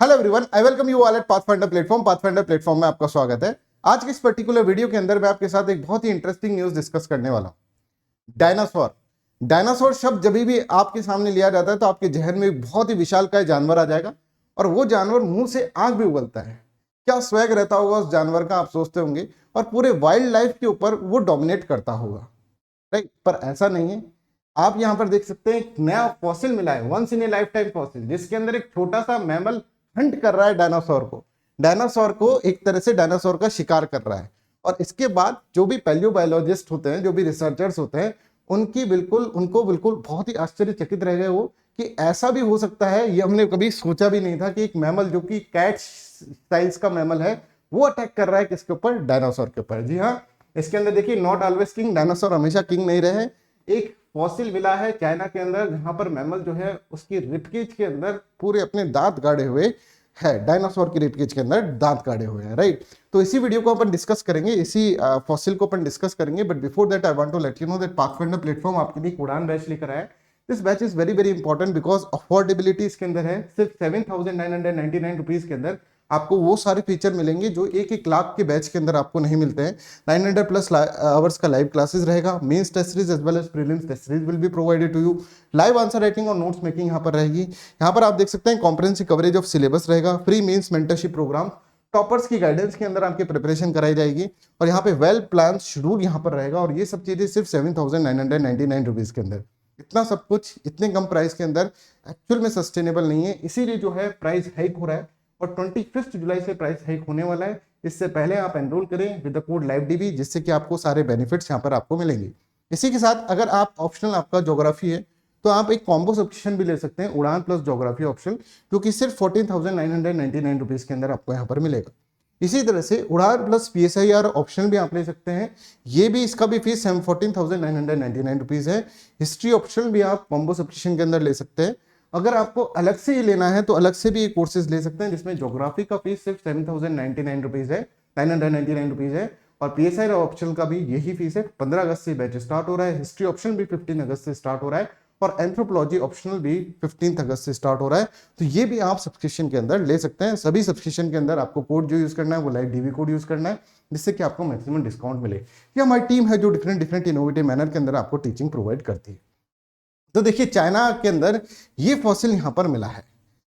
Hello everyone, I welcome you all at pathfinder platform. Pathfinder platform में आपका स्वागत है। आज की इस पर्टिकुलर वीडियो के अंदर मैं आपके साथ एक बहुत ही इंटरेस्टिंग न्यूज डिस्कस करने वाला हूं। डायनासोर। डायनासोर शब्द जब भी आपके सामने लिया जाता है तो आपके जहन में एक बहुत ही विशालकाय जानवर आ जाएगा और वो जानवर मुंह से आग भी उगलता है। क्या स्वैग रहता होगा उस जानवर का, आप सोचते होंगे, और पूरे वाइल्ड लाइफ के ऊपर वो डोमिनेट करता होगा, राइट? पर ऐसा नहीं है। आप यहां पर देख सकते हैं एक नया फॉसिल मिला है, once in a lifetime fossil, जिसके अंदर एक छोटा सा मैमल हंट कर रहा है डायनासोर को एक तरह से डायनासोर का शिकार कर रहा है। और इसके बाद जो भी पैलियोबायोलॉजिस्ट होते हैं, जो भी रिसर्चर्स होते हैं, उनको बिल्कुल बहुत ही आश्चर्यचकित रह गए वो कि ऐसा भी हो सकता है। ये हमने कभी सोचा भी नहीं था कि एक मैमल जो कि कैट साइज का मैमल है वो अटैक कर रहा है किसके ऊपर? डायनासोर के ऊपर। जी हाँ, इसके अंदर देखिए, नॉट ऑलवेज किंग, डायनासोर हमेशा किंग नहीं रहे। एक फॉसिल मिला है चाइना के अंदर जहां पर मैमल जो है उसकी रिबकेज के अंदर पूरे अपने दांत गाड़े हुए है। डायनासोर की रिबकेज के अंदर दांत गाड़े हुए हैं, राइट? तो इसी वीडियो को अपन डिस्कस करेंगे, इसी फॉसिल को अपन डिस्कस करेंगे। But before that I want to let you know that Pathfinder platform आपके लिए एक उड़ान बैच लेकर आया है। This batch is very very important because affordability इसके अंदर है। सिर्फ 7,999 रुपीज के अंदर आपको वो सारे फीचर मिलेंगे जो एक एक लाख के बैच के अंदर आपको नहीं मिलते हैं। 900 प्लस आवर्स का लाइव क्लासेस रहेगा। Mains test series as well as prelims test series will be provided to you. Live answer writing और नोट्स मेकिंग यहाँ पर रहेगी। यहाँ पर आप देख सकते हैं कॉम्प्रिहेंसिव कवरेज ऑफ सिलेबस रहेगा। Free mains mentorship programme, toppers की गाइडेंस के अंदर आपकी प्रिपरेशन कराई जाएगी। और यहाँ पे वेल प्लान शेड्यूल यहाँ पर रहेगा। और ये सब चीजें सिर्फ 7,999 रुपीज के अंदर। इतना सब कुछ इतने कम प्राइस के अंदर एक्चुअल में सस्टेनेबल नहीं है, इसीलिए जो है प्राइस हाइक हो रहा है। और 25 जुलाई से प्राइस हाइक होने वाला है। इससे पहले आप एनरोल करें विद द कोड लाइव जिससे कि आपको सारे बेनिफिट्स यहाँ पर आपको मिलेंगे। इसी के साथ अगर आप ऑप्शनल आपका ज्योग्राफी है तो आप एक कॉम्बो सब्सक्रिप्शन भी ले सकते हैं, उड़ान प्लस ज्योग्राफी ऑप्शन, जो कि सिर्फ 14,999 रुपीज के अंदर आपको यहाँ पर मिलेगा। इसी तरह से उड़ान प्लस PSIR ऑप्शन भी आप ले सकते हैं। ये भी, इसका भी फीस 14,999 रुपीज है। हिस्ट्री ऑप्शन भी आप कॉम्बो सब्सक्रिप्शन के अंदर ले सकते हैं। अगर आपको अलग से ही लेना है तो अलग से भी कोर्सेज ले सकते हैं, जिसमें ज्योग्राफी का फीस सिर्फ 7,099 रुपीज है, 999 रुपीज है। और PSI ऑप्शन का भी यही फीस है। 15 अगस्त से बैच स्टार्ट हो रहा है। हिस्ट्री ऑप्शन भी 15 अगस्त से स्टार्ट हो रहा है। और एंथ्रोपोलॉजी ऑप्शनल भी 15 अगस्त से स्टार्ट हो रहा है। तो ये भी आप सब्सक्रिप्शन के अंदर ले सकते हैं। सभी सब्सक्रिप्शन के अंदर आपको कोड जो यूज करना है वो लाइव DV कोड यूज करना है, जिससे कि आपको मैक्सिमम डिस्काउंट मिले। ये हमारी टीम है जो डिफरेंट डिफरेंट इनोवेटिव मैनर के अंदर आपको टीचिंग प्रोवाइड करती है। तो देखिए, चाइना के अंदर ये फॉसिल यहाँ पर मिला है।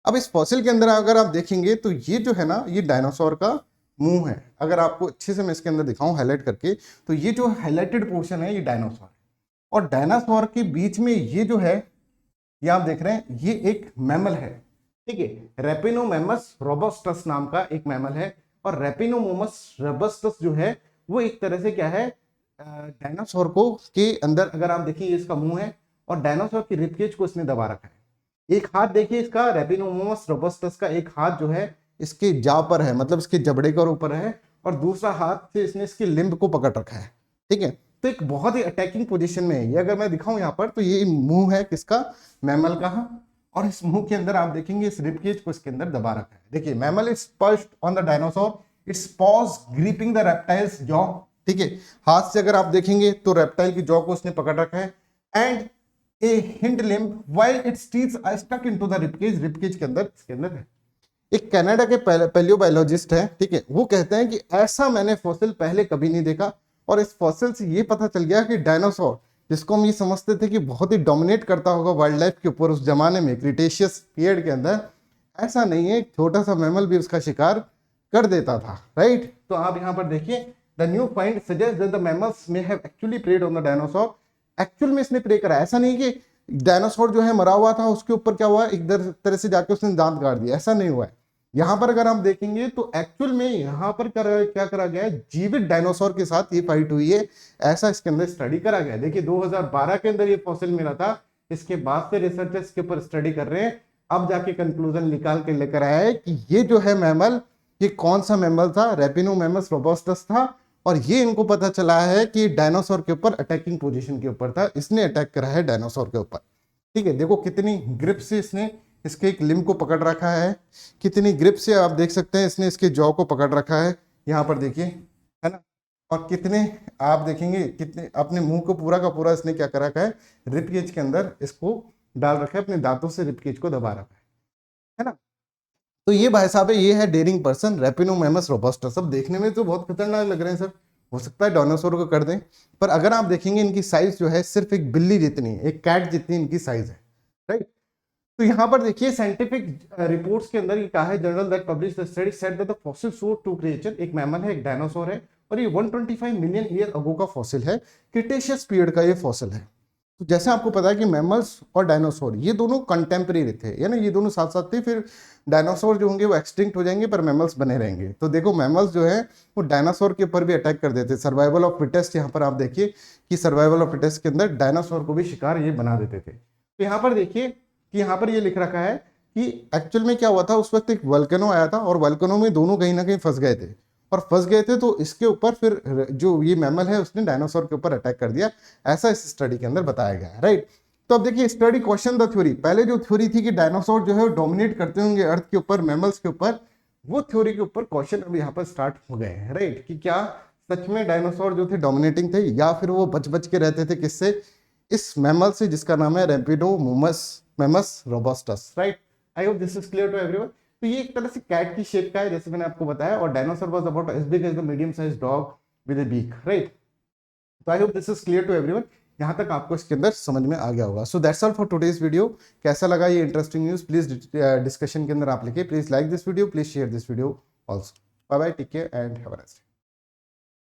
अब इस फॉसिल के अंदर अगर आप देखेंगे तो ये जो है ना, ये डायनासोर का मुंह है। अगर आपको अच्छे से मैं इसके अंदर दिखाऊं हाईलाइट करके, तो ये जो हाईलाइटेड पोर्शन है ये डायनासोर है। और डायनासोर के बीच में ये जो है, ये आप देख रहे हैं, ये एक मैमल है, ठीक है। रेपिनोमेमस रोबस्टस नाम का एक मैमल है। और रेपिनोमोमस रोबस्टस जो है वो एक तरह से क्या है, डायनासोर को के अंदर अगर आप देखिए इसका मुंह है और डायनासोर की रिबकेज को इसने दबा रखा है। एक हाथ देखिए इसका, रेपिनोमोमस रोबस्टस का एक हाथ जो है इसके जा पर है, मतलब इसके जबड़े के ऊपर है, और दूसरा हाथ से इसने इसके लिम्ब को पकड़ रखा है, ठीक है। तो एक बहुत ही अटैकिंग पोजीशन में है ये। अगर मैं दिखाऊं यहाँ पर, तो ये मुंह है किसका? मैमल का। और इस मुंह के अंदर आप देखेंगे इस रिबकेज को इसके अंदर दबा रखा है। देखिए, mammal is perched on the dinosaur, its paws gripping the reptile's jaw, ठीक है। हाथ से अगर आप देखेंगे तो रेप्टाइल की जॉ को उसने पकड़ रखा है। And a hind limb while its teeth are stuck into the ribcage, ribcage के अंदर इसके अंदर है। एक कनाडा के पैलियोबायोलॉजिस्ट है, ठीक है, वो कहते हैं कि ऐसा मैंने फॉसिल पहले कभी नहीं देखा। और इस फॉसिल से ये पता चल गया कि डायनासोर, जिसको हम ये समझते थे कि बहुत ही डोमिनेट करता होगा वाइल्ड लाइफ के ऊपर उस जमाने में, क्रिटेशियस पीरियड के अंदर, ऐसा नहीं है। एक छोटा सा मैमल भी उसका शिकार कर देता था, राइट? तो आप यहाँ पर देखिए, the new find suggest that the mammals may have actually preyed on the dinosaur. Actual में इसने प्रे करा, ऐसा नहीं कि डायनासोर जो है मरा हुआ था उसके ऊपर क्या हुआ, एक तरह से जाके उसने दांत गाड़ दिया, ऐसा नहीं हुआ है। यहाँ पर अगर आप देखेंगे तो एक्चुअल में यहाँ पर क्या करा गया है, जीवित डायनासोर के साथ ये फाइट हुई है, ऐसा इसके अंदर स्टडी करा गया है। देखिए, 2012 के अंदर ये फॉसिल मिला था। इसके बाद से रिसर्चर्स इसके ऊपर स्टडी कर रहे हैं। अब जाके कंक्लूजन निकाल के लेकर आया है कि ये जो है मैमल, ये कौन सा मैमल था? रेपिनोमेमस रोबस्टस था। और ये इनको पता चला है कि डायनासोर के ऊपर अटैकिंग पोजीशन के ऊपर था, इसने अटैक करा है डायनासोर के ऊपर, ठीक है। देखो कितनी ग्रिप से इसने इसके एक लिम्ब को पकड़ रखा है, कितनी ग्रिप से आप देख सकते हैं इसने इसके जॉ को पकड़ रखा है, यहाँ पर देखिए, है ना। और कितने आप देखेंगे, कितने अपने मुंह को पूरा का पूरा इसने क्या कर रखा है, रिबकेज के अंदर इसको डाल रखा है, अपने दांतों से रिबकेज को दबा रखा है ना। तो ये भाई साहब है, ये है डेयरिंग पर्सन रैपिनोमैमस रोबस्टस। अब देखने में तो बहुत खतरनाक लग रहे हैं सर, हो सकता है डायनासोर को कर दें, पर अगर आप देखेंगे इनकी साइज जो है सिर्फ एक बिल्ली जितनी, एक कैट जितनी इनकी साइज है, राइट। तो यहाँ पर देखिए साइंटिफिक रिपोर्ट्स के अंदर ये कहा है, journal that publish the study said that the fossil show two creature, एक मैमल है, एक डायनासोर है, और ये 125 मिलियन ईयर अगो का फॉसिल है, क्रिटेशियस पीरियड का ये फॉसिल है। तो जैसे आपको पता है कि मैमल्स और डायनासोर ये दोनों कंटेम्प्रेरी थे, यानी ये दोनों साथ साथ थे, फिर डायनासोर जो होंगे वो एक्सटिंक्ट हो जाएंगे पर मैमल्स बने रहेंगे। तो देखो मैमल्स जो है वो डायनासोर के ऊपर भी अटैक कर देते, सर्वाइवल ऑफ फिटेस्ट, यहाँ पर आप देखिए कि सर्वाइवल ऑफ फिटेस्ट के अंदर डायनासोर को भी शिकार ये बना देते थे। तो यहाँ पर देखिए कि यहाँ पर ये लिख रखा है कि एक्चुअल में क्या हुआ था, उस वक्त एक वल्केनो आया था और वल्केनो में दोनों कहीं ना कहीं फंस गए थे, और फंस गए थे तो इसके ऊपर फिर जो ये मैमल है उसने डायनासोर के ऊपर अटैक कर दिया, ऐसा इस स्टडी के अंदर बताया गया है, राइट। तो अब देखिए स्टडी क्वेश्चन द थ्योरी, पहले जो थ्योरी थी कि डायनासोर जो है डोमिनेट करते होंगे अर्थ के ऊपर मैमल्स के ऊपर, वो थ्योरी के ऊपर क्वेश्चन अब यहाँ पर स्टार्ट हो गए हैं, राइट, कि क्या सच में डायनासोर जो थे डोमिनेटिंग थे या फिर वो बच बच के रहते थे किससे, इस मैमल से जिसका नाम है Repenomamus robustus, right. I hope this is clear to everyone. तो ये एक तरह से कैट की शेप का है जैसे मैंने आपको बताया, और dinosaur was about as big as the medium size dog with a beak, right. तो I hope this is clear to everyone, यहाँ तक आपको इसके अंदर समझ में आ गया होगा। So that's all for today's video. कैसा लगा ये इंटरेस्टिंग न्यूज़, प्लीज डिस्कशन के अंदर आप लिखिए, please like this video, please share this video also. Bye bye, take care and have a nice day.